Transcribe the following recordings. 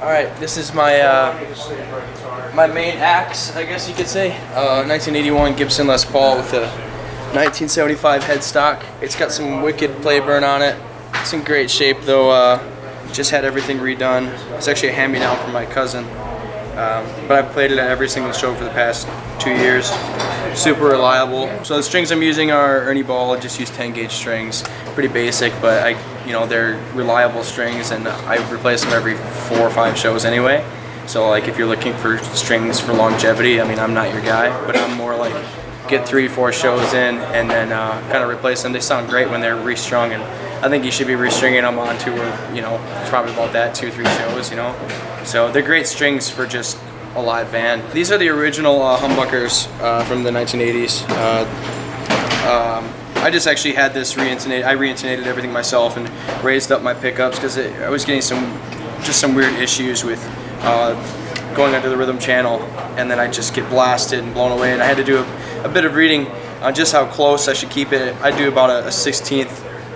Alright, this is my my main axe, I guess you could say. 1981 Gibson Les Paul with a 1975 headstock. It's got some wicked play burn on it. It's in great shape though. Just had everything redone. It's actually a hand-me-down from my cousin. But I've played it at every single show for the past 2 years. Super reliable. So the strings I'm using are Ernie Ball. I just use 10-gauge strings. Pretty basic, but they're reliable strings, and I replace them every 4 or 5 shows anyway. So like if you're looking for strings for longevity, I mean, I'm not your guy, but I'm more like get 3-4 shows in and then kind of replace them. They sound great when they're restrung, and I think you should be restringing them on tour. It's probably about that 2-3 shows. So they're great strings for just a live band. These are the original humbuckers from the 1980s. I just actually had this re-intonated. I re-intonated everything myself and raised up my pickups because I was getting some weird issues with going under the rhythm channel, and then I just get blasted and blown away. And I had to do a bit of reading on just how close I should keep it. I do about a 1/16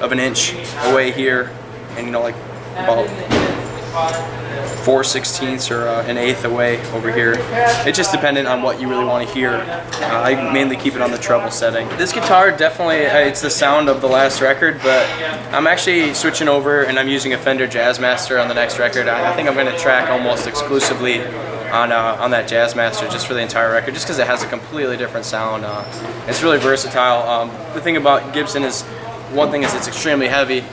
of an inch away here, and like about 4/16 or an eighth away over here. It's just dependent on what you really want to hear. I mainly keep it on the treble setting. This guitar definitely, it's the sound of the last record, but I'm actually switching over and I'm using a Fender Jazzmaster on the next record. I think I'm going to track almost exclusively on that Jazzmaster just for the entire record, just because it has a completely different sound. It's really versatile. The thing about Gibson is, one thing is it's extremely heavy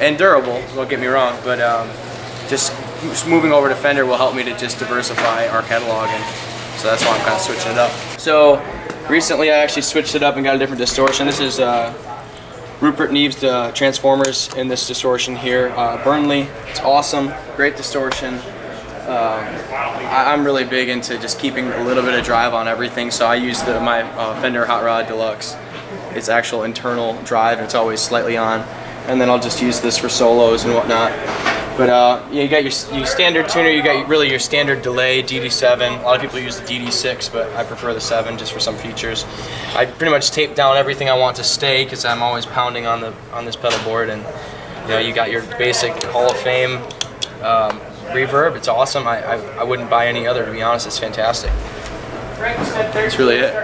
and durable, don't get me wrong, but just moving over to Fender will help me to just diversify our catalog, and so that's why I'm kind of switching it up. So recently I actually switched it up and got a different distortion. This is Rupert Neve's Transformers in this distortion here. Burnley, it's awesome, great distortion. I'm really big into just keeping a little bit of drive on everything, so I use my Fender Hot Rod Deluxe. It's actual internal drive, and it's always slightly on, and then I'll just use this for solos and whatnot. But you got your standard tuner, you got really your standard delay, DD7. A lot of people use the DD6, but I prefer the 7 just for some features. I pretty much tape down everything I want to stay because I'm always pounding on this pedal board, and you got your basic Hall of Fame reverb. It's awesome. I wouldn't buy any other, to be honest. It's fantastic. That's really it.